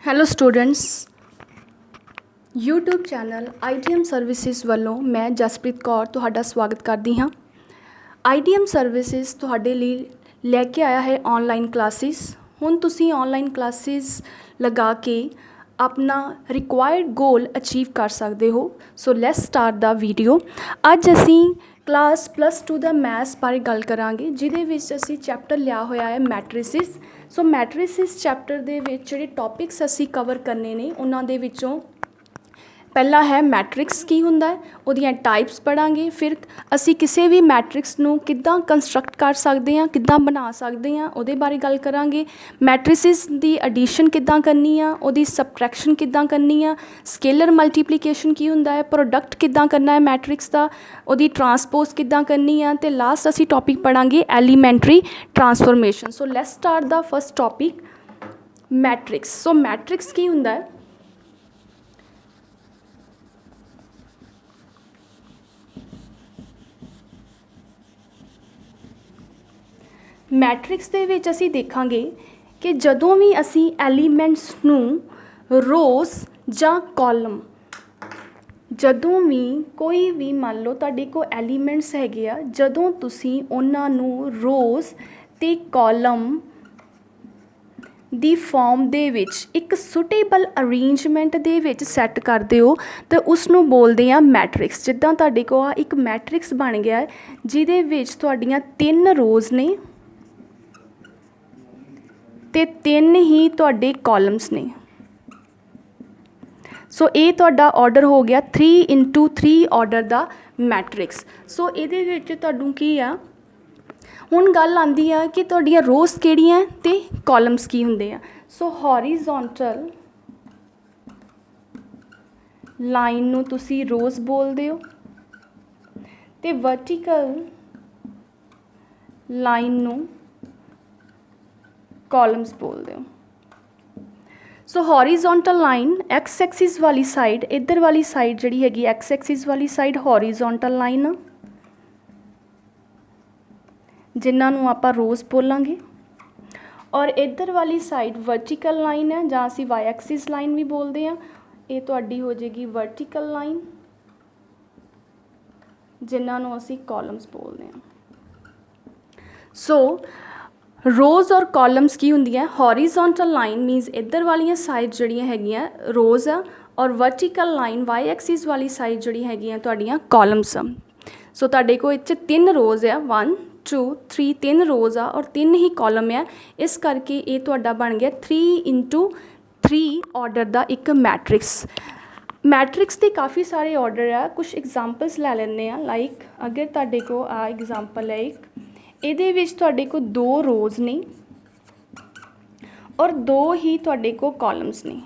Hello students YouTube channel ITM services ਵੱਲੋਂ ਮੈਂ ਜਸਪ੍ਰੀਤ ਕੌਰ ਤੁਹਾਡਾ ਸਵਾਗਤ ਕਰਦੀ ਹਾਂ। ITM ਸਰਵਿਸਿਜ਼ ਤੁਹਾਡੇ ਲਈ ਲੈ ਕੇ ਆਇਆ ਹੈ ਆਨਲਾਈਨ ਕਲਾਸਿਸ। ਹੁਣ ਤੁਸੀਂ ਆਨਲਾਈਨ ਕਲਾਸਿਸ ਲਗਾ ਕੇ ਆਪਣਾ ਰਿਕੁਆਇਰਡ ਗੋਲ ਅਚੀਵ ਕਰ ਸਕਦੇ ਹੋ। ਸੋ ਲੈਟਸ ਸਟਾਰਟ ਦਾ ਵੀਡੀਓ। ਅੱਜ ਅਸੀਂ ਕਲਾਸ +2 ਦਾ ਮੈਥਸ ਬਾਰੇ ਗੱਲ ਕਰਾਂਗੇ, ਜਿਹਦੇ ਵਿੱਚ ਅਸੀਂ ਚੈਪਟਰ ਲਿਆ ਹੋਇਆ ਹੈ ਮੈਟ੍ਰਿਸਿਸ। ਸੋ ਮੈਟ੍ਰਿਸਿਸ ਚੈਪਟਰ ਦੇ ਵਿੱਚ ਜਿਹੜੇ ਟੌਪਿਕਸ ਅਸੀਂ ਕਵਰ ਕਰਨੇ ਨੇ ਉਹਨਾਂ ਦੇ ਵਿੱਚੋਂ ਪਹਿਲਾ ਹੈ ਮੈਟ੍ਰਿਕਸ ਕੀ ਹੁੰਦਾ ਹੈ, ਉਹਦੀਆਂ ਟਾਈਪਸ ਪੜ੍ਹਾਂਗੇ। ਫਿਰ ਅਸੀਂ ਕਿਸੇ ਵੀ ਮੈਟ੍ਰਿਕਸ ਨੂੰ ਕਿੱਦਾਂ ਕੰਸਟਰਕਟ ਕਰ ਸਕਦੇ ਹਾਂ, ਕਿੱਦਾਂ ਬਣਾ ਸਕਦੇ ਹਾਂ, ਉਹਦੇ ਬਾਰੇ ਗੱਲ ਕਰਾਂਗੇ। ਮੈਟ੍ਰਿਸਿਸ ਦੀ ਐਡੀਸ਼ਨ ਕਿੱਦਾਂ ਕਰਨੀ ਆ, ਉਹਦੀ ਸਬਟਰੈਕਸ਼ਨ ਕਿੱਦਾਂ ਕਰਨੀ ਆ, ਸਕੇਲਰ ਮਲਟੀਪਲੀਕੇਸ਼ਨ ਕੀ ਹੁੰਦਾ ਹੈ, ਪ੍ਰੋਡਕਟ ਕਿੱਦਾਂ ਕਰਨਾ ਹੈ ਮੈਟ੍ਰਿਕਸ ਦਾ, ਉਹਦੀ ਟਰਾਂਸਪੋਜ਼ ਕਿੱਦਾਂ ਕਰਨੀ ਆ, ਅਤੇ ਲਾਸਟ ਅਸੀਂ ਟੌਪਿਕ ਪੜ੍ਹਾਂਗੇ elementary transformation. So let's start the first topic matrix. So matrix ਕੀ ਹੁੰਦਾ ਹੈ? ਮੈਟ੍ਰਿਕਸ ਦੇ ਵਿੱਚ ਅਸੀਂ ਦੇਖਾਂਗੇ ਕਿ ਜਦੋਂ ਵੀ ਅਸੀਂ ਐਲੀਮੈਂਟਸ ਨੂੰ ਰੋਜ਼ ਜਾਂ ਕਾਲਮ, ਜਦੋਂ ਵੀ ਕੋਈ ਵੀ ਮੰਨ ਲਓ ਤੁਹਾਡੇ ਕੋਲ ਐਲੀਮੈਂਟਸ ਹੈਗੇ ਆ, ਜਦੋਂ ਤੁਸੀਂ ਉਹਨਾਂ ਨੂੰ ਰੋਜ਼ ਅਤੇ ਕਾਲਮ ਦੀ ਫਾਰਮ ਦੇ ਵਿੱਚ ਇੱਕ ਸੁਟੇਬਲ ਅਰੇਂਜਮੈਂਟ ਦੇ ਵਿੱਚ ਸੈੱਟ ਕਰਦੇ ਹੋ ਤਾਂ ਉਸ ਨੂੰ ਬੋਲਦੇ ਆ ਮੈਟ੍ਰਿਕਸ। ਜਿੱਦਾਂ ਤੁਹਾਡੇ ਕੋਲ ਇੱਕ ਮੈਟ੍ਰਿਕਸ ਬਣ ਗਿਆ ਹੈ ਜਿਹਦੇ ਵਿੱਚ ਤੁਹਾਡੀਆਂ 3 ਰੋਜ਼ ਨੇ ਅਤੇ 3 ਹੀ ਤੁਹਾਡੇ ਕਾਲਮਸ ਨੇ। ਸੋ ਇਹ ਤੁਹਾਡਾ ਆਰਡਰ ਹੋ ਗਿਆ 3x3 ਆਰਡਰ ਦਾ ਮੈਟ੍ਰਿਕਸ। ਸੋ ਇਹਦੇ ਵਿੱਚ ਤੁਹਾਨੂੰ ਕੀ ਆ, ਹੁਣ ਗੱਲ ਆਉਂਦੀ ਆ ਕਿ ਤੁਹਾਡੀਆਂ ਰੋਜ਼ ਕਿਹੜੀਆਂ ਅਤੇ ਕਾਲਮਸ ਕੀ ਹੁੰਦੇ ਆ। ਸੋ ਹੌਰੀਜ਼ੋਂਟਲ ਲਾਈਨ ਨੂੰ ਤੁਸੀਂ ਰੋਜ਼ ਬੋਲਦੇ ਹੋ ਅਤੇ ਵਰਟੀਕਲ ਲਾਈਨ ਨੂੰ ਕਾਲਮਸ ਬੋਲਦੇ ਹੋ। ਸੋ ਹੌਰੀਜ਼ੋਂਟਲ ਲਾਈਨ ਐਕਸ ਐਕਸਿਸ ਵਾਲੀ ਸਾਈਡ, ਇੱਧਰ ਵਾਲੀ ਸਾਈਡ ਜਿਹੜੀ ਹੈਗੀ ਐਕਸ ਐਕਸਿਸ ਵਾਲੀ ਸਾਈਡ ਹੌਰੀਜ਼ੋਂਟਲ ਲਾਈਨ, ਜਿਨ੍ਹਾਂ ਨੂੰ ਆਪਾਂ ਰੋਜ਼ ਬੋਲਾਂਗੇ, ਔਰ ਇੱਧਰ ਵਾਲੀ ਸਾਈਡ ਵਰਟੀਕਲ ਲਾਈਨ ਹੈ ਜਾਂ ਅਸੀਂ ਵਾਈ ਐਕਸਿਸ ਲਾਈਨ ਵੀ ਬੋਲਦੇ ਹਾਂ। ਇਹ ਤੁਹਾਡੀ ਹੋ ਜਾਏਗੀ ਵਰਟੀਕਲ ਲਾਈਨ, ਜਿਨ੍ਹਾਂ ਨੂੰ ਅਸੀਂ ਕਾਲਮਸ ਬੋਲਦੇ ਹਾਂ। ਸੋ ਰੋਜ਼ ਔਰ ਕਾਲਮਸ ਕੀ ਹੁੰਦੀਆਂ? ਹੌਰੀਜ਼ੋਂਟਲ ਲਾਈਨ ਮੀਨਸ ਇੱਧਰ ਵਾਲੀਆਂ ਸਾਈਡ ਜਿਹੜੀਆਂ ਹੈਗੀਆਂ ਰੋਜ਼ ਆ, ਔਰ ਵਰਟੀਕਲ ਲਾਈਨ ਵਾਈ ਐਕਸਿਸ ਵਾਲੀ ਸਾਈਡ ਜਿਹੜੀ ਹੈਗੀਆਂ ਤੁਹਾਡੀਆਂ ਕਾਲਮਸ ਆ। ਸੋ ਤੁਹਾਡੇ ਕੋਲ ਇਹ 'ਚ 3 ਰੋਜ਼ ਆ, 1 2 3, 3 ਰੋਜ਼ ਆ ਔਰ 3 ਹੀ ਕਾਲਮ ਆ। ਇਸ ਕਰਕੇ ਇਹ ਤੁਹਾਡਾ ਬਣ ਗਿਆ 3x3 ਆਰਡਰ ਦਾ ਇੱਕ ਮੈਟ੍ਰਿਕਸ। ਮੈਟ੍ਰਿਕਸ ਦੇ ਕਾਫੀ ਸਾਰੇ ਆਰਡਰ ਆ, ਕੁਛ ਐਗਜ਼ਾਮਪਲਸ ਲੈ ਲੈਂਦੇ ਆ। ਲਾਈਕ ਅਗਰ ਤੁਹਾਡੇ ਕੋਲ ਆ ਐਗਜ਼ਾਮਪਲ ਹੈ ਇੱਕ, ਇਹਦੇ ਵਿੱਚ ਤੁਹਾਡੇ ਕੋਲ 2 ਰੋਜ਼ ਨੇ ਔਰ 2 ਹੀ ਤੁਹਾਡੇ ਕੋਲ ਕਾਲਮਸ ਨੇ।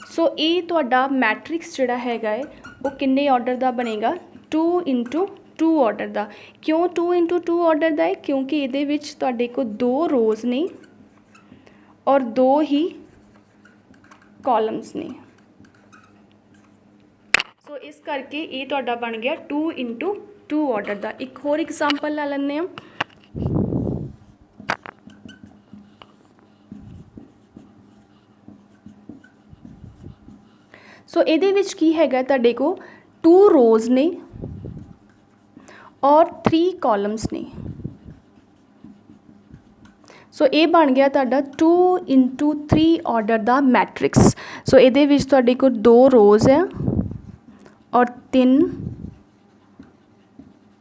ਸੋ ਇਹ ਤੁਹਾਡਾ ਮੈਟ੍ਰਿਕਸ ਜਿਹੜਾ ਹੈਗਾ ਹੈ ਉਹ ਕਿੰਨੇ ਆਰਡਰ ਦਾ ਬਣੇਗਾ? 2x2 ਆਰਡਰ ਦਾ। ਕਿਉਂ 2x2 ਆਰਡਰ ਦਾ ਹੈ? ਕਿਉਂਕਿ ਇਹਦੇ ਵਿੱਚ ਤੁਹਾਡੇ ਕੋਲ 2 ਰੋਜ਼ ਨੇ ਔਰ 2 ਹੀ ਕਾਲਮਸ ਨੇ। ਸੋ ਇਸ ਕਰਕੇ ਇਹ ਤੁਹਾਡਾ ਬਣ ਗਿਆ 2x2 ਆਰਡਰ ਦਾ। ਇੱਕ ਹੋਰ ਐਗਜ਼ਾਮਪਲ ਲੈ ਲੈਂਦੇ ਹਾਂ। ਸੋ ਇਹਦੇ ਵਿੱਚ ਕੀ ਹੈਗਾ, ਤੁਹਾਡੇ ਕੋਲ 2 ਰੋਜ਼ ਨੇ ਔਰ 3 ਕਾਲਮਸ ਨੇ। ਸੋ ਇਹ ਬਣ ਗਿਆ ਤੁਹਾਡਾ 2x3 ਆਰਡਰ ਦਾ ਮੈਟ੍ਰਿਕਸ। ਸੋ ਇਹਦੇ ਵਿੱਚ ਤੁਹਾਡੇ ਕੋਲ 2 ਰੋਜ਼ ਆ ਔਰ 3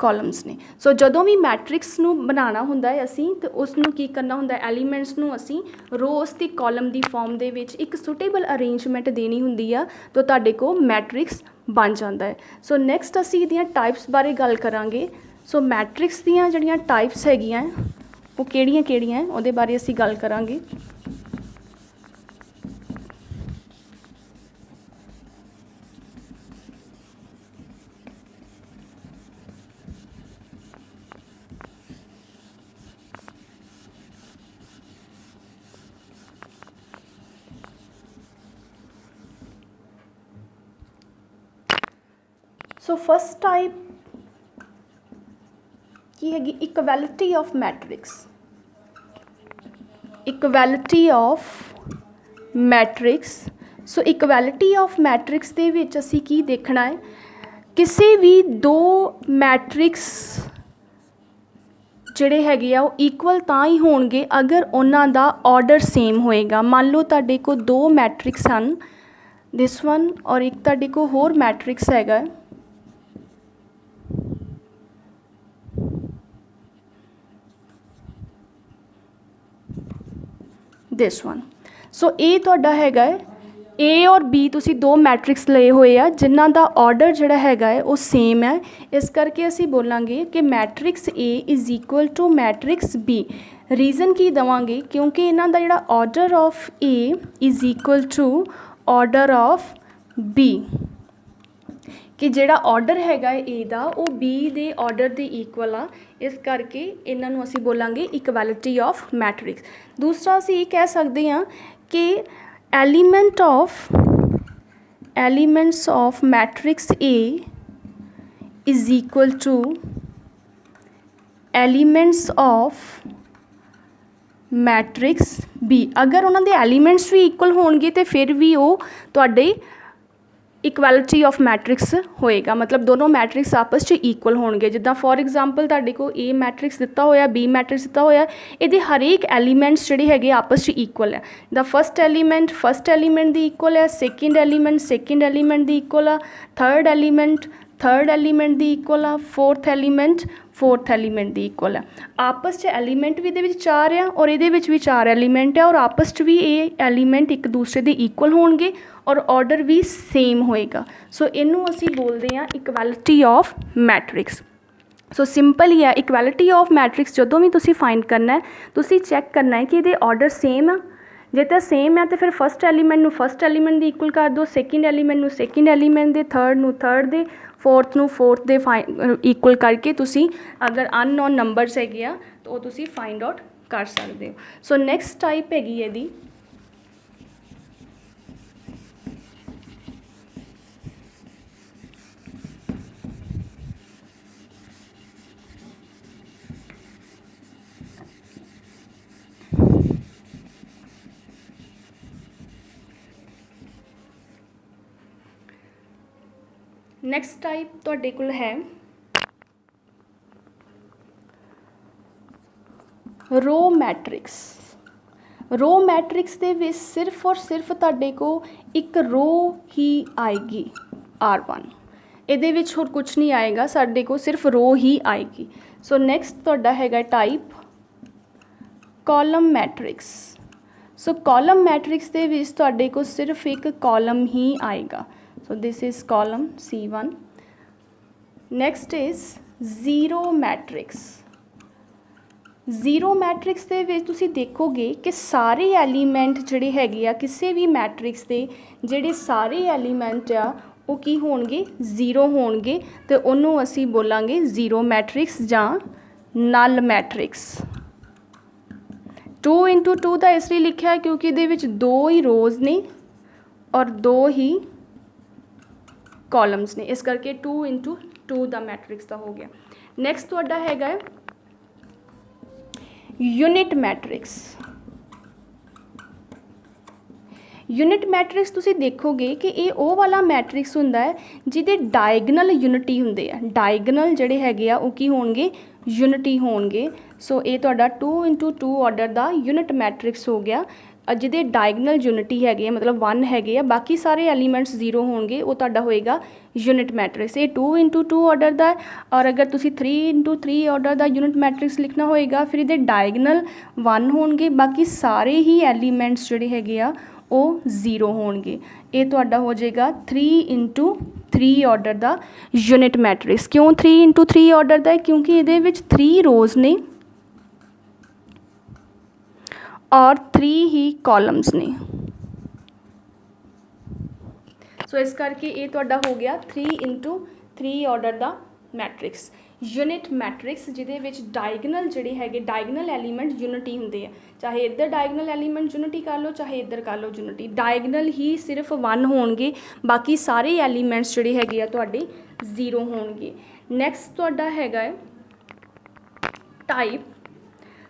ਕਾਲਮਸ ਨੇ। ਸੋ ਜਦੋਂ ਵੀ ਮੈਟ੍ਰਿਕਸ ਨੂੰ ਬਣਾਉਣਾ ਹੁੰਦਾ ਹੈ ਅਸੀਂ, ਤਾਂ ਉਸ ਨੂੰ ਕੀ ਕਰਨਾ ਹੁੰਦਾ, ਐਲੀਮੈਂਟਸ ਨੂੰ ਅਸੀਂ ਰੋਜ਼ ਅਤੇ ਕਾਲਮ ਦੀ ਫਾਰਮ ਦੇ ਵਿੱਚ ਇੱਕ ਸੁਟੇਬਲ ਅਰੇਂਜਮੈਂਟ ਦੇਣੀ ਹੁੰਦੀ ਆ, ਤਾਂ ਤੁਹਾਡੇ ਕੋਲ ਮੈਟ੍ਰਿਕਸ ਬਣ ਜਾਂਦਾ ਹੈ। ਸੋ ਨੈਕਸਟ ਅਸੀਂ ਇਹਦੀਆਂ ਟਾਈਪਸ ਬਾਰੇ ਗੱਲ ਕਰਾਂਗੇ। ਸੋ ਮੈਟ੍ਰਿਕਸ ਦੀਆਂ ਜਿਹੜੀਆਂ ਟਾਈਪਸ ਹੈਗੀਆਂ ਉਹ ਕਿਹੜੀਆਂ ਕਿਹੜੀਆਂ ਉਹਦੇ ਬਾਰੇ ਅਸੀਂ ਗੱਲ ਕਰਾਂਗੇ। ਸੋ ਫਸਟ ਟਾਈਪ ਕੀ ਹੈਗੀ? Equality of matrix. Equality of matrix so equality of matrix दे विच असीं की देखना है, किसी भी दो मैट्रिक्स ਜਿਹੜੇ ਹੈਗੇ ਆ ਉਹ ਇਕੁਅਲ ਤਾਂ ਹੀ ਹੋਣਗੇ ਅਗਰ ਉਹਨਾਂ ਦਾ ਆਰਡਰ ਸੇਮ ਹੋਏਗਾ। ਮੰਨ ਲਓ ਤੁਹਾਡੇ ਕੋਲ ਦੋ ਮੈਟ੍ਰਿਕਸ ਹਨ, ਦਿਸ ਵਨ ਔਰ ਇੱਕ ਤੁਹਾਡੇ ਕੋਲ ਹੋਰ ਮੈਟ੍ਰਿਕਸ ਹੈਗਾ ਦਿਸ ਵਨ। ਸੋ ਇਹ ਤੁਹਾਡਾ ਹੈਗਾ ਹੈ ए और बी, तुसी दो मैट्रिक्स लए हुए आ जिन्हां दा ऑर्डर जिहड़ा हैगा है वो सेम है, इस करके असी बोलांगे कि matrix A is equal to matrix B. Reason की देवांगे क्योंकि इन्हां दा जिहड़ा order of A is equal to order of B, कि जिहड़ा ऑर्डर हैगा ए दा वो बी दे ऑर्डर दे इक्वल आ, इस करके इन्हां नूं असी बोलांगे इक्वैलिटी ऑफ मैट्रिक्स। दूसरा असी ये कह सकते हैं कि elements of matrix A is equal to elements of matrix B। अगर उन्होंने एलीमेंट्स भी इक्वल होणगे तो फिर भी वो तुहाडे इक्वैलिटी ऑफ मैट्रिक्स होएगा, मतलब दोनों मैट्रिक्स आपस च इक्वल होणगे। जिद्दां फॉर एग्जाम्पल तुहाडे को ए मैट्रिक्स दिता होया, बी मैट्रिक्स दिता होया, इहदे हर एक एलीमेंट्स जिहड़े हैगे आपस च इक्वल है। द फस्ट एलीमेंट दी इक्वल है, सैकेंड एलीमेंट दी इक्वल आ, थर्ड एलीमेंट दी इक्वल आ, फोर्थ एलीमेंट दी इक्वल है। आपस च एलीमेंट भी इहदे विच चार आ और इहदे विच भी चार एलीमेंट है और आपस च भी ये एलीमेंट एक दूसरे दे इक्वल होणगे और ऑर्डर भी सेम होएगा। सो इनू असी बोलते हैं equality of matrix. So simple ही है, इक्वैलिटी ऑफ मैट्रिक्स जदों भी तुसी फाइंड करना है, तुसी चैक करना है कि ये ऑर्डर सेम है। जे तो सेम है तो फिर फस्ट एलीमेंट दी इक्वल कर दो, सैकेंड एलीमेंट दे, थर्ड दे, फोर्थ दे इक्वल करके तुसी अगर अननोन नंबरस हैगे आ तो वो तुसी फाइंड आउट कर सकते हो। सो नैक्सट टाइप हैगी इहदी नैक्सट टाइप तुहाडे कोल है रो मैट्रिक्स। रो मैट्रिक्स दे विच सिर्फ और सिर्फ तुहाडे को एक रो ही आएगी R1, इहदे विच होर कुछ नहीं आएगा, साडे को सिर्फ रो ही आएगी। सो नैक्सट तुहाडा हैगा type column matrix. So column matrix दे विच तुहाडे को सिर्फ एक कॉलम ही आएगा। So this is column C1. Next is zero matrix. Zero matrix ਦੇ ਵਿੱਚ ਤੁਸੀਂ ਦੇਖੋਗੇ ਕਿ ਸਾਰੇ ਐਲੀਮੈਂਟ ਜਿਹੜੇ ਹੈਗੇ ਆ ਕਿਸੇ ਵੀ ਮੈਟ੍ਰਿਕਸ ਦੇ ਜਿਹੜੇ ਸਾਰੇ ਐਲੀਮੈਂਟ ਆ ਉਹ ਕੀ ਹੋਣਗੇ, ਜ਼ੀਰੋ ਹੋਣਗੇ, ਤੇ ਉਹਨੂੰ ਅਸੀਂ ਬੋਲਾਂਗੇ ਜ਼ੀਰੋ ਮੈਟ੍ਰਿਕਸ ਜਾਂ ਨਲ ਮੈਟ੍ਰਿਕਸ। 2 into 2 ਦਾ ਇਸ ਲਈ ਲਿਖਿਆ ਕਿਉਂਕਿ ਇਹਦੇ ਵਿੱਚ ਦੋ ਹੀ ਰੋਜ਼ ਨੇ ਔਰ ਦੋ ਹੀ कॉलम्स ने, इस करके 2 into 2 ਦਾ मैट्रिक्स का हो गया। नैक्सट तुहाडा हैगा यूनिट मैट्रिक्स। यूनिट मैट्रिक्स तुसी देखोगे कि ये वो वाला मैट्रिक्स हुंदा है जिहदे डायगनल यूनिटी हुंदे आ, डायगनल जिहड़े हैगे आ वो की होणगे, यूनिटी होणगे। सो ये तुहाडा 2 into 2 ऑर्डर का यूनिट मैट्रिक्स हो गया जिहदे डायगनल यूनिटी हैगे, मतलब 1 हैगे आ, बाकी सारे एलीमेंट्स जीरो होणगे, वो तुहाडा होएगा यूनिट मैट्रिक्स। ये 2 into 2 ऑर्डर का, और अगर तुसी 3 into 3 ऑर्डर का यूनिट मैट्रिक्स लिखना होएगा फिर ये डायगनल 1 होणगे, बाकी सारे ही एलीमेंट्स जिहड़े हैगे आ वो जीरो होणगे। ये तुहाडा हो जाएगा 3 into 3 ऑर्डर का यूनिट मैट्रिक्स। क्यों 3 into 3 ऑर्डर का है, क्योंकि ये 3 रोज ने और 3 ही कॉलम्स ने। सो इस करके ये तुहाडा हो गया 3 into 3 ऑर्डर का मैट्रिक्स यूनिट मैट्रिक्स, जिहदे विच डायगनल जिहड़े हैगे डायगनल एलीमेंट यूनिटी हुंदे आ, चाहे इधर डायगनल एलीमेंट यूनिटी कर लो चाहे इधर कर लो यूनिटी, डायगनल ही सिर्फ 1 होणगे, बाकी सारे एलीमेंट्स जिहड़े हैगे आ तुहाडे जीरो होणगे। नैक्सट तुहाडा हैगा type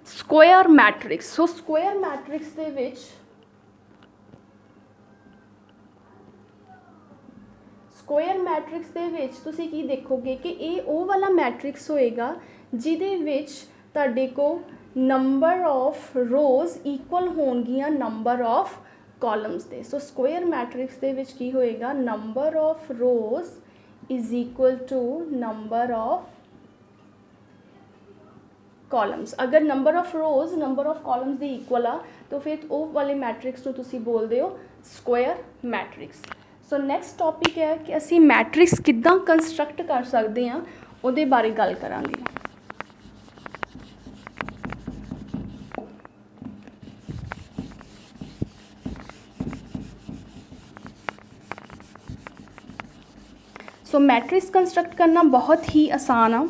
square matrix. So square matrix दे विच ਸਕੁਆਇਰ ਮੈਟ੍ਰਿਕਸ ਦੇ ਵਿੱਚ ਤੁਸੀਂ ਕੀ ਦੇਖੋਗੇ ਕਿ ਇਹ ਉਹ ਵਾਲਾ ਮੈਟ੍ਰਿਕਸ ਹੋਏਗਾ ਜਿਹਦੇ ਵਿੱਚ ਤੁਹਾਡੇ ਕੋਲ ਨੰਬਰ ਆਫ ਰੋਜ਼ ਇਕੁਅਲ ਹੋਣਗੀਆਂ ਨੰਬਰ ਆਫ ਕਾਲਮਸ ਦੇ। ਸੋ ਸਕੁਆਇਰ ਮੈਟ੍ਰਿਕਸ ਦੇ ਵਿੱਚ ਕੀ ਹੋਏਗਾ, number of rows is equal to number of columns. अगर number of rows number of columns के इक्वल आ तो फिर वो वाले मैट्रिक्स को तुसी बोलते हो square matrix. So next topic है कि असी मैट्रिक्स किद्दां कंस्ट्रक्ट कर सकते हैं, उहदे बारे गल करांगे। सो मैट्रिक्स कंस्ट्रक्ट करना बहुत ही आसान आ।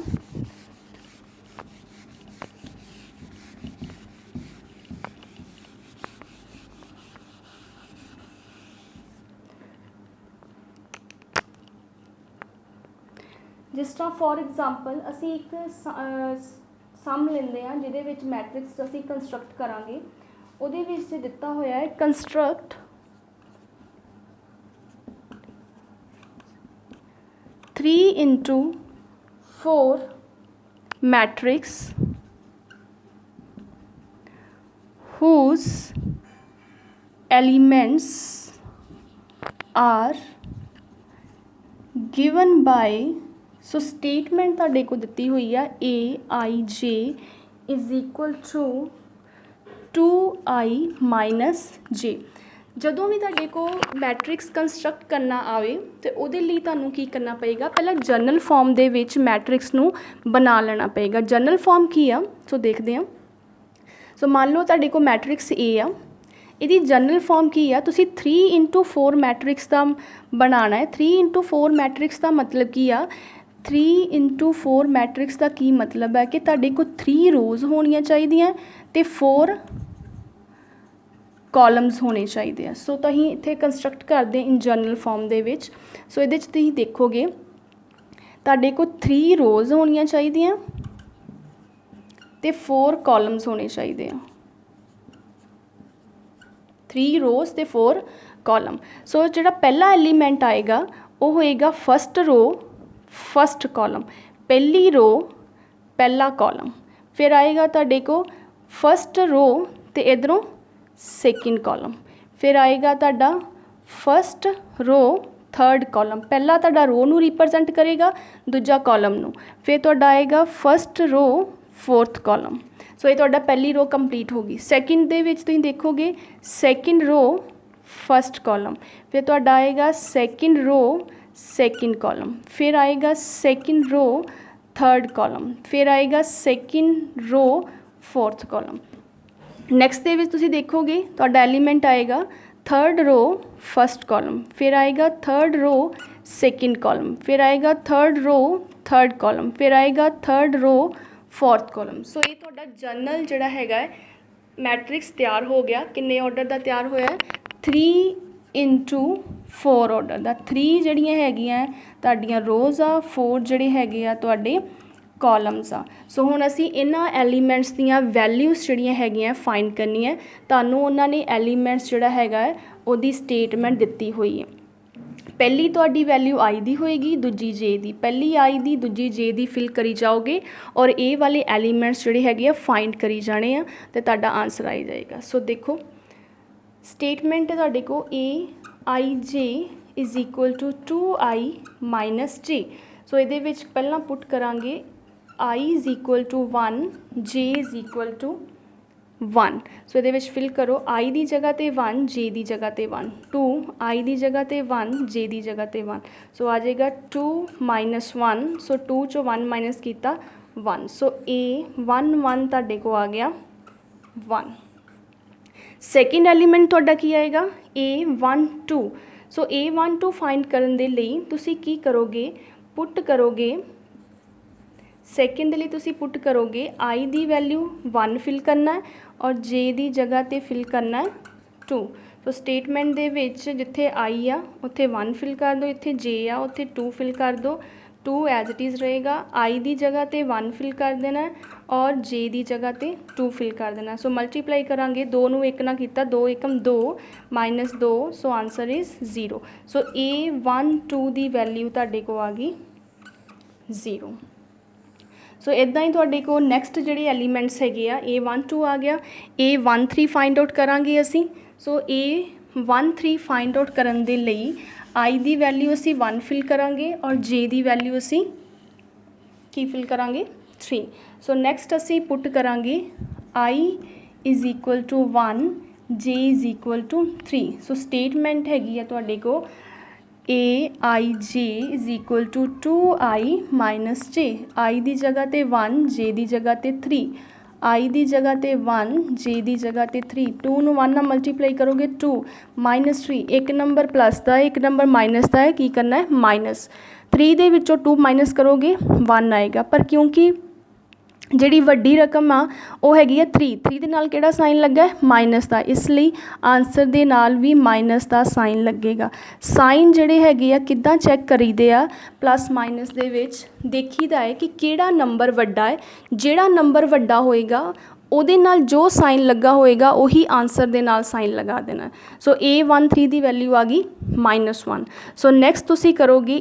जिस तरह फॉर एग्जाम्पल असी एक सम लेंदे हां जिहदे विच मैट्रिक्स असी कंस्ट्रक्ट करांगे। उहदे विच दिता होया है construct 3 into 4 matrix whose elements are given by so statement तुहाडे को दिती हुई है AIJ is equal to 2I minus J। जदों भी तुहाडे को मैट्रिक्स कंस्ट्रक्ट करना आवे तो उहदे लई तुहानूं की करना पएगा, पहला जनरल फॉर्म दे विच मैट्रिक्स नूं बना लेना पएगा। जनरल फॉर्म की आ सो देखते हैं। सो मान लो तुहाडे को मैट्रिक्स A आ, इहदी जनरल फॉर्म की आ, तुसीं 3 into 4 मैट्रिक्स का बनाना है। 3 into 4 मैट्रिक्स का मतलब की आ, 3 into 4 मैट्रिक्स का की मतलब है कि तुहाडे को 3 रोज़ होनियां चाहिए तो 4 कॉलम्स होने चाहिए। सो तुसीं इत्थे कंस्ट्रक्ट करदे इन जनरल फॉर्म दे विच। सो इहदे च तुसीं देखोगे तुहाडे को 3 रोज़ होनियां चाहिए तो 4 कॉलम्स होने चाहिए। 3 रोज़ तो 4 कॉलम। सो जिहड़ा पहला एलीमेंट आएगा वो होएगा फस्ट रो फस्ट कॉलम, पहली रो पहला कॉलम। फिर आएगा तुहाडे को फस्ट रो तो इधरों सैकेंड कॉलम। फिर आएगा तुहाडा फस्ट रो थर्ड कॉलम, पहला तुहाडा रो नूं रिप्रजेंट करेगा, दूजा कॉलम नूं। फिर तुहाडा आएगा फस्ट रो फोर्थ कॉलम। सो ये तुहाडा पहली रो कंप्लीट होगी। सैकेंड दे विच तुसीं देखोगे सैकेंड रो फस्ट कॉलम, फिर तुहाडा आएगा सैकेंड रो सेकंड कॉलम, फिर आएगा सेकंड रो थर्ड कॉलम, फिर आएगा second row fourth column. Next दे विच तुसीं देखोगे तुहाडा एलीमेंट आएगा थर्ड रो फस्ट कॉलम, फिर आएगा थर्ड रो सेकंड कॉलम, फिर आएगा थर्ड रो थर्ड कॉलम, फिर आएगा थर्ड रो फोर्थ कॉलम। सो ये तुहाडा जनरल जिहड़ा हैगा मैट्रिक्स तैयार हो गया। किन्ने ऑर्डर का तैयार होया, 3 into 4 ऑर्डर का। 3 जिहड़ियां हैगियां तुहाडियां रोज़ आ, 4 जिहड़े हैगे आ तुहाडे कॉलम्स आ। सो हुण असीं इन्हां एलीमेंट्स दीयां वैल्यूज़ जिहड़ियां हैगियां फाइंड करनी है। तुहानूं उन्हां ने एलीमेंट्स जिहड़ा हैगा उहदी स्टेटमेंट दित्ती हुई है। पहली तुहाडी वैल्यू आई दी होएगी, दूजी जे दी। पहली आई दी दूजी जे दी फिल करी जाओगे और ए वाले एलीमेंट्स जिहड़े हैगे फाइंड करी जाने आ ते तुहाडा आंसर आई जाएगा। सो देखो स्टेटमेंट है तुहाडे को AIJ is equal to 2I minus J। So ये विच पहला पुट करांगे I is equal to 1, J is equal to 1। So ये फिल करो I की जगह ते 1, J की जगह ते 1, 2 I की जगह ते 1, J की जगह ते 1। सो आ जाएगा 2 माइनस 1। सो 2 चो 1 माइनस किया 1। सो A 1 1 तुहाडे को आ गया 1। सैकेंड एलीमेंट तुहाडा की आएगा A1 2। सो A1 2 फाइंड करन दे लई तुसी की करोगे, पुट करोगे सैकेंड लिए तुसी पुट करोगे I दी वैल्यू 1 फिल करना है और J दी जगह ते फिल करना है 2। सो स्टेटमेंट दे विच जिथे I आ उत्थे 1 फिल कर दो, इत्थे J आ उत्थे 2 फिल कर दो। 2 एज इट इज़ रहेगा, आई की जगह पर 1 फिल कर देना है और जे की जगह पर 2 फिल कर देना। सो मल्टीप्लाई करांगे, 2 नूं 1 नाल कीता, 2 एकम 2 minus 2, so answer is 0। So A12 की वैल्यू तुहाडे को आ गई 0। सो इदां ही तुहाडे को नैक्सट जिहड़े एलीमेंट्स हैगे आ, A12 आ गया, A13 फाइंड आउट करांगे असीं। सो A13 फाइंड आउट करन दे लई आई की वैल्यू असीं 1 फिल करांगे और जे की वैल्यू असीं की फिल करांगे 3। सो नैक्सट असीं पुट करांगे i is equal to 1, j is equal to 3। So statement हैगी आ तुहाडे को AIJ is equal to 2I minus j. I की जगह पर 1, जे की जगह पर 3, आई की जगह पर 1, जे की जगह पर 3। 2 नूं 1 नाल मल्टीप्लाई करोगे 2 माइनस 3, एक नंबर प्लस का है, एक नंबर माइनस का है, की करना है माइनस 3 दे विचों 2 माइनस करोगे 1 आएगा। पर क्योंकि जिहड़ी वड्डी रकम आ वो हैगी आ 3 दे नाल किहड़ा साइन लगा है माइनस का, इसलिए आंसर दे नाल भी माइनस का साइन लगेगा। साइन जिहड़े हैगे आ किद्दां चैक करीदे आ, प्लस माइनस दे विच देखीदा है कि किहड़ा नंबर वड्डा है, जिहड़ा नंबर वड्डा होएगा ਉਹਦੇ ਨਾਲ जो साइन लगा होएगा उही आंसर दे नाल साइन लगा देना। सो A13 की वैल्यू आ गई -1। सो नैक्सट तुसी करोगे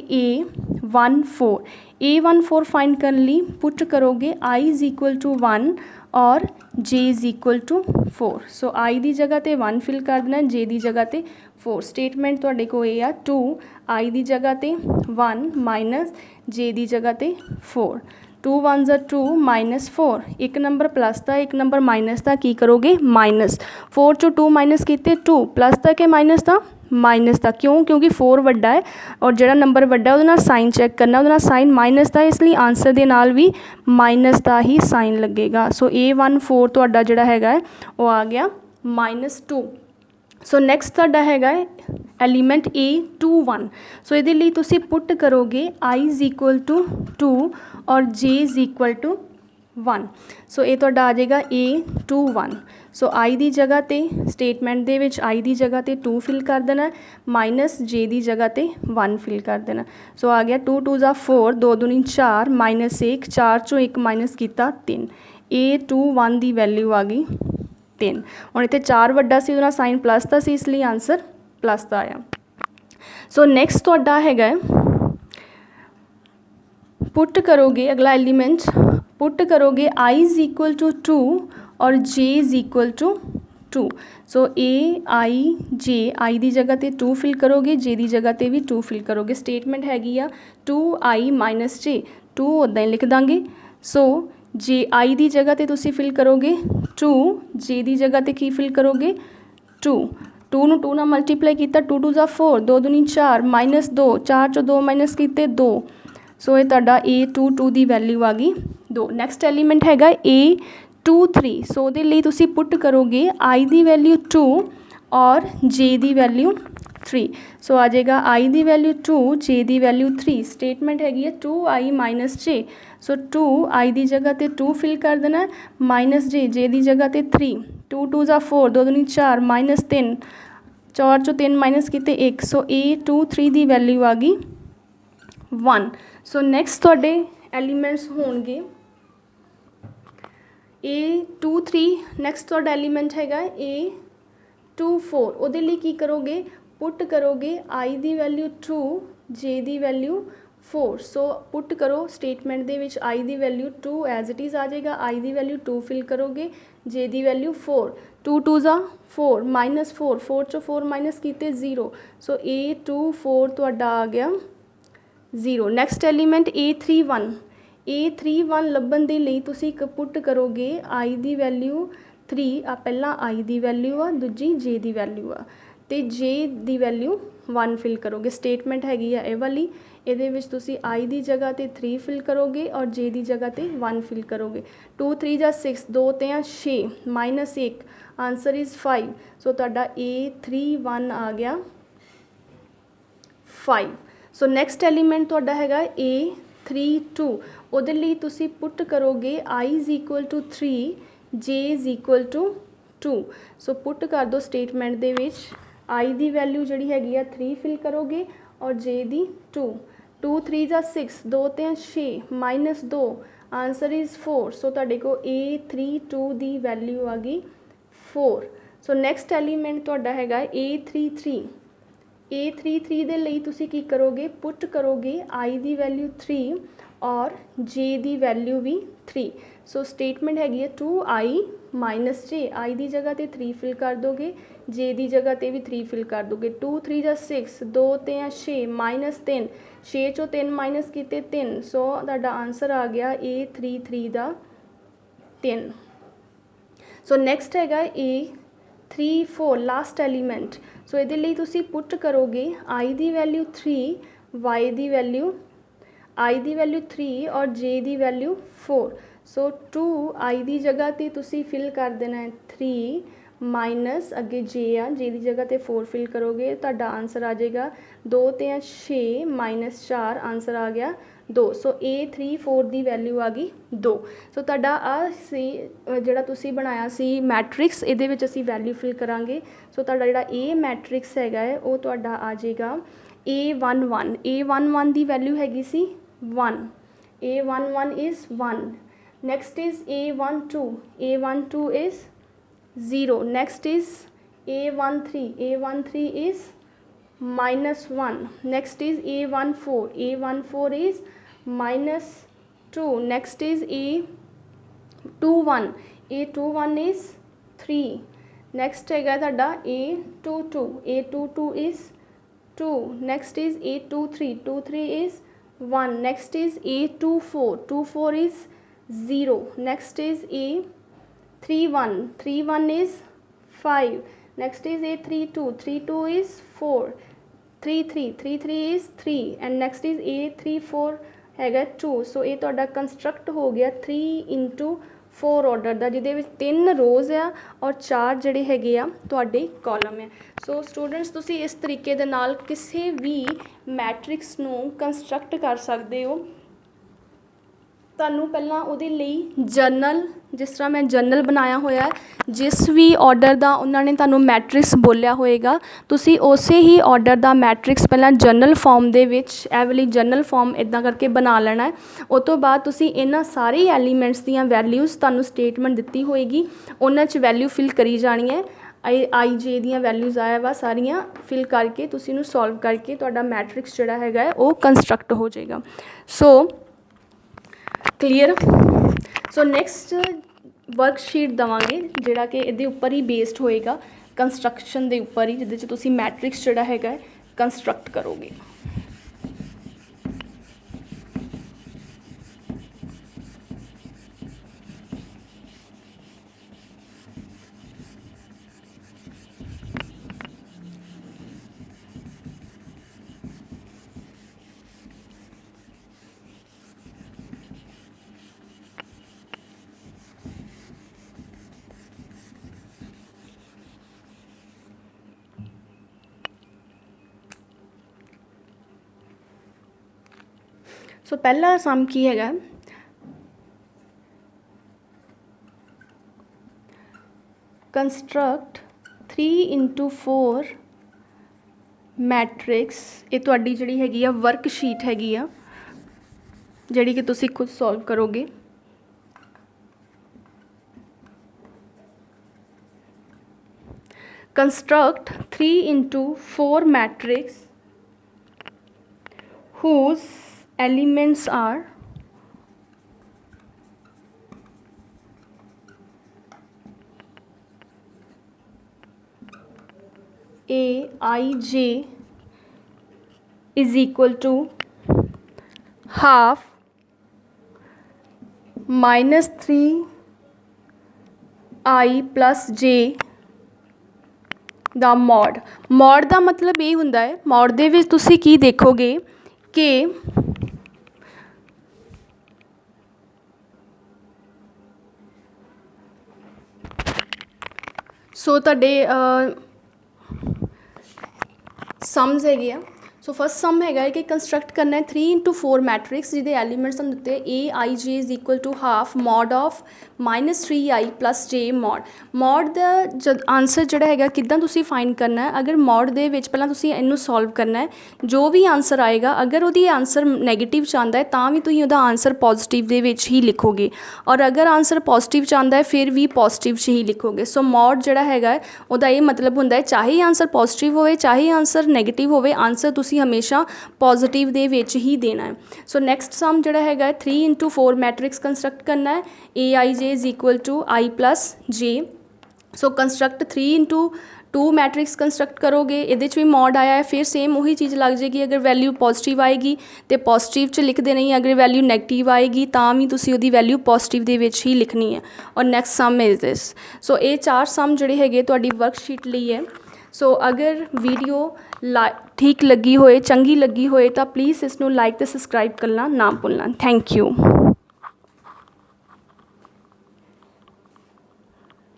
A14 फाइंड करने लिए पुट करोगे I इज़ इक्वल टू 1 और J is equal to 4। So I की जगह पर 1 फिल कर देना, J की जगह पर 4। स्टेटमेंट तुहाडे को ये आ 2 I की जगह पर 1 माइनस J की जगह पर 4। 2 1 2 माइनस 4, एक नंबर प्लस का एक नंबर माइनस का, की करोगे माइनस 4 चो 2 माइनस किते 2, प्लस का के माइनस का माइनस का। क्यों? क्योंकि 4 वड्डा है और जिहड़ा नंबर वड्डा है उहदे साइन चैक करना, उहदे साइन माइनस का, इसलिए आंसर दे नाल भी माइनस का ही साइन लगेगा। सो A14 तुहाडा जिहड़ा हैगा है वो आ गया -2। सो नैक्सट तुहाडा हैगा एलीमेंट A21। सो ये लिए तुसी पुट करोगे I इज़ इक्वल टू 2 और J is equal to 1। So ये तुहाडा आ जाएगा A21। सो I की जगह ते स्टेटमेंट दे विच I की जगह ते 2 फिल कर देना, माइनस J की जगह ते 1 फिल कर देना। सो आ गया 2 2 ज़ा 4, 2 दूनी 4 माइनस 1, 4 चो 1 माइनस किया 3। A21 की वैल्यू आ गई 3। हुण इत्थे 4 वड्डा सी, उहदा साइन प्लस का सी, इसलिए आंसर प्लस का आया। सो नैक्सट तुहाडा हैगा पुट करोगे अगला एलीमेंट, पुट करोगे I इज़ इक्वल टू 2 और J is equal to 2। So I की जगह पे 2 फिल करोगे, J की जगह पे भी 2 फिल करोगे। स्टेटमेंट हैगी आ 2I माइनस J, 2 उदां ही लिख देंगे। सो I की जगह पे तुसी फिल करोगे 2, J की जगह पे की फिल करोगे 2। 2 नूं 2 नाल मल्टीप्लाई किया, 2 2 ज़ा 4, 2 दूनी 4 माइनस 2, 4 चो 2 माइनस किए 2। सो ये तुहाडा A22 की वैल्यू आ गई 2। नैक्सट एलीमेंट हैगा A23। सो उहदे लई तुसी पुट करोगे I की वैल्यू 2 और J की वैल्यू 3। सो आ जाएगा I की वैल्यू 2, J की वैल्यू 3। स्टेटमेंट हैगी है 2I माइनस J। सो 2I की जगह पे 2 फिल कर देना, माइनस J की जगह पे 3, 2 2 ज़ा 4, 2 दूनी 4 माइनस 3, 4 चो 3 माइनस किए 1। सो A23 की वैल्यू आ गई 1। सो नैक्सट तुहाडे एलीमेंट्स होणगे A23। नैक्सट तुहाडा एलीमेंट हैगा A24। उहदे लई की करोगे, पुट करोगे I की वैल्यू 2, J की वैल्यू 4। सो पुट करो स्टेटमेंट दे विच I की वैल्यू 2 एज इट इज़ आ जाएगा, I की वैल्यू 2 फिल करोगे, J की वैल्यू 4, 2 2 ज़ा 4 माइनस 4, 4 चो 4 माइनस किए 0। सो A24 तुहाडा आ गया 0। नैक्सट एलीमेंट A31 लभन दे लई तुसी पुट करोगे I की वैल्यू 3, आ पहला I की वैल्यू आ, दूजी J की वैल्यू आ, तो J की वैल्यू 1 फिल करोगे। स्टेटमेंट हैगी आ ये वाली, ये तुसी I की जगह पे 3 फिल करोगे और J की जगह पे 1 फिल करोगे। 2 3 ज़ा 6, 2 ते 6 माइनस 1, आंसर इज़ 5। सो तुहाडा A31 आ गया 5। सो नैक्सट एलीमेंट तुहाडा हैगा A32। उहदे लई तुसी पुट करोगे I is equal to 3, J is equal to 2। So put कर दो स्टेटमेंट दे विच I की वैल्यू जिहड़ी हैगी आ 3 फिल करोगे और J की 2। 2 3 जा 6, 2 3 6 माइनस 2, आंसर इज़ 4। सो तुहाडे को A32 दी वैल्यू आ गई 4। सो नैक्सट एलीमेंट तुहाडा हैगा A33। A33 ਦੇ ਲਈ ਤੁਸੀਂ ਕੀ ਕਰੋਗੇ, ਪੁੱਟ ਕਰੋਗੇ I ਦੀ ਵੈਲਿਊ 3 ਔਰ J ਦੀ ਵੈਲਿਊ ਵੀ 3। ਸੋ ਸਟੇਟਮੈਂਟ ਹੈਗੀ ਹੈ 2I ਮਾਈਨਸ J। I ਦੀ ਜਗ੍ਹਾ 'ਤੇ 3 ਫਿਲ ਕਰ ਦੋਗੇ, J ਦੀ ਜਗ੍ਹਾ 'ਤੇ ਵੀ 3 ਫਿਲ ਕਰ ਦੋਗੇ। 2 3 ਜਾਂ 6, 2 3 6 ਮਾਈਨਸ 3, 6 ਚੋਂ 3 ਮਾਈਨਸ ਕੀਤੇ 3। ਸੋ ਤੁਹਾਡਾ ਆਂਸਰ ਆ ਗਿਆ A33 ਦਾ 3। ਸੋ ਨੈਕਸਟ ਹੈਗਾ A34 ਲਾਸਟ ਐਲੀਮੈਂਟ। ਸੋ ਇਹਦੇ ਲਈ ਤੁਸੀਂ ਪੁੱਟ ਕਰੋਗੇ I the value 3, Y the value I the value 3 ਔਰ J ਦੀ ਵੈਲਿਊ 4। ਸੋ 2I ਦੀ ਜਗ੍ਹਾ 'ਤੇ ਤੁਸੀਂ ਫਿਲ ਕਰ ਦੇਣਾ ਹੈ 3 ਮਾਈਨਸ ਅੱਗੇ J ਆ, J ਦੀ ਜਗ੍ਹਾ 'ਤੇ 4 ਫਿਲ ਕਰੋਗੇ, ਤੁਹਾਡਾ ਆਂਸਰ ਆ ਜਾਏਗਾ 2 ਤੇ 6 ਮਾਈਨਸ 4, ਆਂਸਰ ਆ ਗਿਆ 2। ਸੋ A34 ਦੀ ਵੈਲਿਊ ਆ ਗਈ 2। ਸੋ ਤੁਹਾਡਾ ਆ ਸੀ ਜਿਹੜਾ ਤੁਸੀਂ ਬਣਾਇਆ ਸੀ ਮੈਟ੍ਰਿਕਸ, ਇਹਦੇ ਵਿੱਚ ਅਸੀਂ ਵੈਲਿਊ ਫਿਲ ਕਰਾਂਗੇ। ਸੋ ਤੁਹਾਡਾ ਜਿਹੜਾ A ਮੈਟ੍ਰਿਕਸ ਹੈਗਾ ਹੈ ਉਹ ਤੁਹਾਡਾ ਆ ਜਾਏਗਾ A11। A11 ਦੀ ਵੈਲਿਊ ਹੈਗੀ ਸੀ 1, A11 is 1। Next is A12, A12 is 0। next is A13, A13 is minus 1। next is A14, A14 is minus 2। next is A21, A21 is 3। next ਹੈਗਾ ਤੁਹਾਡਾ A22, A22 is 2। next is A23, 23 is 1। next is A24, 24 is 0। next is A31, 31 is 5। next is A32, 32 is 4। 33, 33 is 3 and next is A34 ਹੈਗਾ 2। ਸੋ ਇਹ ਤੁਹਾਡਾ construct ਹੋ ਗਿਆ 3 into 4 order ਦਾ, ਜਿਹਦੇ ਵਿੱਚ 3 ਰੋਜ਼ ਆ ਔਰ 4 ਜਿਹੜੇ ਹੈਗੇ ਆ ਤੁਹਾਡੇ ਕਾਲਮ ਹੈ। ਸੋ ਸਟੂਡੈਂਟਸ ਤੁਸੀਂ ਇਸ ਤਰੀਕੇ ਦੇ ਨਾਲ ਕਿਸੇ ਵੀ ਮੈਟ੍ਰਿਕਸ ਨੂੰ ਕੰਸਟਰਕਟ ਕਰ ਸਕਦੇ ਹੋ। ਤੁਹਾਨੂੰ ਪਹਿਲਾਂ ਉਹਦੇ ਲਈ ਜਰਨਲ, ਜਿਸ ਤਰ੍ਹਾਂ ਮੈਂ ਜਰਨਲ ਬਣਾਇਆ ਹੋਇਆ, ਜਿਸ ਵੀ ਆਰਡਰ ਦਾ ਉਹਨਾਂ ਨੇ ਤੁਹਾਨੂੰ ਮੈਟ੍ਰਿਕਸ ਬੋਲਿਆ ਹੋਏਗਾ, ਤੁਸੀਂ ਉਸੇ ਹੀ ਆਰਡਰ ਦਾ ਮੈਟ੍ਰਿਕਸ ਪਹਿਲਾਂ ਜਰਨਲ ਫਾਰਮ ਦੇ ਵਿੱਚ ਇਹ ਵਾਲੀ ਜਰਨਲ ਫਾਰਮ ਇੱਦਾਂ ਕਰਕੇ ਬਣਾ ਲੈਣਾ ਹੈ। ਉਹ ਤੋਂ ਬਾਅਦ ਤੁਸੀਂ ਇਹਨਾਂ ਸਾਰੇ ਐਲੀਮੈਂਟਸ ਦੀਆਂ ਵੈਲਿਊਜ਼ ਤੁਹਾਨੂੰ ਸਟੇਟਮੈਂਟ ਦਿੱਤੀ ਹੋਏਗੀ, ਉਹਨਾਂ 'ਚ ਵੈਲਿਊ ਫਿਲ ਕਰੀ ਜਾਣੀ ਹੈ। I J ਦੀਆਂ ਵੈਲਿਊਜ਼ ਆਇਆ ਵਾ ਸਾਰੀਆਂ ਫਿਲ ਕਰਕੇ ਤੁਸੀਂ ਇਹਨੂੰ ਸੋਲਵ ਕਰਕੇ ਤੁਹਾਡਾ ਮੈਟ੍ਰਿਕਸ ਜਿਹੜਾ ਹੈਗਾ ਹੈ ਉਹ ਕੰਸਟਰਕਟ ਹੋ ਜਾਏਗਾ। ਸੋ ਕਲੀਅਰ। ਸੋ ਨੈਕਸਟ ਵਰਕਸ਼ੀਟ ਦੇਵਾਂਗੇ ਜਿਹੜਾ ਕਿ ਇਹਦੇ ਉੱਪਰ ਹੀ ਬੇਸਡ ਹੋਏਗਾ, ਕੰਸਟਰਕਸ਼ਨ ਦੇ ਉੱਪਰ ਹੀ, ਜਿਹਦੇ 'ਚ ਤੁਸੀਂ ਮੈਟ੍ਰਿਕਸ ਜਿਹੜਾ ਹੈਗਾ ਕੰਸਟਰਕਟ ਕਰੋਗੇ। ਸੋ ਪਹਿਲਾ ਸਮ ਕੀ ਹੈਗਾ, ਕੰਸਟਰਕਟ 3 into 4 ਮੈਟ੍ਰਿਕਸ। ਇਹ ਤੁਹਾਡੀ ਜਿਹੜੀ ਹੈਗੀ ਆ ਵਰਕਸ਼ੀਟ ਹੈਗੀ ਆ, ਜਿਹੜੀ ਕਿ ਤੁਸੀਂ ਖੁਦ ਸੋਲਵ ਕਰੋਗੇ। Construct 3 into 4 matrix whose elements are Aij is equal to half minus 3I plus J the mode. Mode ਦਾ ਮਤਲਬ ਇਹ ਹੁੰਦਾ ਹੈ, ਮੋਡ ਦੇ ਵਿੱਚ ਤੁਸੀਂ ਕੀ ਦੇਖੋਗੇ ਕਿ ਸੋ ਤੁਹਾਡੇ ਸਮਸ ਹੈਗੇ ਆ, ਸੋ ਫਸਟ ਸਮ ਹੈਗਾ ਹੈ ਕਿ ਕੰਸਟਰਕਟ ਕਰਨਾ ਹੈ 3x4 ਮੈਟ੍ਰਿਕਸ ਜਿਹਦੇ ਐਲੀਮੈਂਟਸ ਹਨ ਦਿੱਤੇ aij is equal to half mod of -3i plus j mod ਦਾ ਜਦ ਆਨਸਰ ਜਿਹੜਾ ਹੈਗਾ ਕਿੱਦਾਂ ਤੁਸੀਂ ਫਾਈਂਡ ਕਰਨਾ ਹੈ। ਅਗਰ ਮੋਡ ਦੇ ਵਿੱਚ ਪਹਿਲਾਂ ਤੁਸੀਂ ਇਹਨੂੰ ਸੋਲਵ ਕਰਨਾ ਹੈ, ਜੋ ਵੀ ਆਨਸਰ ਆਏਗਾ ਅਗਰ ਉਹਦੀ ਆਨਸਰ ਨੈਗੇਟਿਵ 'ਚ ਆਉਂਦਾ ਹੈ ਤਾਂ ਵੀ ਤੁਸੀਂ ਉਹਦਾ ਆਨਸਰ ਪੋਜ਼ੀਟਿਵ ਦੇ ਵਿੱਚ ਹੀ ਲਿਖੋਗੇ, ਔਰ ਅਗਰ ਆਨਸਰ ਪੋਜ਼ੀਟਿਵ 'ਚ ਆਉਂਦਾ ਹੈ ਫਿਰ ਵੀ ਪੋਜ਼ੀਟਿਵ 'ਚ ਹੀ ਲਿਖੋਗੇ। ਸੋ ਮੋਡ ਜਿਹੜਾ ਹੈਗਾ ਉਹਦਾ ਇਹ ਮਤਲਬ ਹੁੰਦਾ ਹੈ ਚਾਹੇ ਆਨਸਰ ਪੋਜ਼ੀਟਿਵ ਹੋਵੇ ਚਾਹੇ ਆਨਸਰ ਨੈਗੇਟਿਵ ਹੋਵੇ, ਆਨਸਰ ਤੁਸੀਂ ਹਮੇਸ਼ਾ ਪੋਜ਼ੀਟਿਵ ਦੇ ਵਿੱਚ ਹੀ ਦੇਣਾ ਹੈ। ਸੋ ਨੈਕਸਟ ਸਮ ਜਿਹੜਾ ਹੈਗਾ 3x4 ਮੈਟ੍ਰਿਕਸ ਕੰਸਟਰਕਟ ਕਰਨਾ ਹੈ aij is equal to i plus j। So construct 3x2 matrix construct ਕਰੋਗੇ, ਇਹਦੇ 'ਚ ਵੀ ਮੋਡ ਆਇਆ ਹੈ, ਫਿਰ ਸੇਮ ਉਹੀ ਚੀਜ਼ ਲੱਗ ਜਾਏਗੀ। ਅਗਰ ਵੈਲਿਊ ਪੋਜ਼ੀਟਿਵ ਆਏਗੀ ਤਾਂ ਪੋਜ਼ੀਟਿਵ 'ਚ ਲਿਖਦੇ ਨਹੀਂ, ਅਗਰ ਵੈਲਿਊ ਨੈਗੇਟਿਵ ਆਏਗੀ ਤਾਂ ਵੀ ਤੁਸੀਂ ਉਹਦੀ ਵੈਲਿਊ ਪੋਜ਼ੀਟਿਵ ਦੇ ਵਿੱਚ ਹੀ ਲਿਖਣੀ ਹੈ। ਔਰ ਨੈਕਸਟ ਸਮ ਇਜ਼ ਦਿਸ। ਸੋ ਇਹ 4 ਸਮ ਜਿਹੜੇ ਹੈਗੇ ਤੁਹਾਡੀ ਵਰਕਸ਼ੀਟ ਲਈ ਹੈ। ਸੋ ਅਗਰ ਵੀਡੀਓ ਠੀਕ ਲੱਗੀ ਹੋਏ, ਚੰਗੀ ਲੱਗੀ ਹੋਏ ਤਾਂ ਪਲੀਜ਼ ਇਸ ਨੂੰ ਲਾਈਕ ਅਤੇ ਸਬਸਕ੍ਰਾਈਬ ਕਰਨਾ ਨਾ ਭੁੱਲਣਾ। Thank you.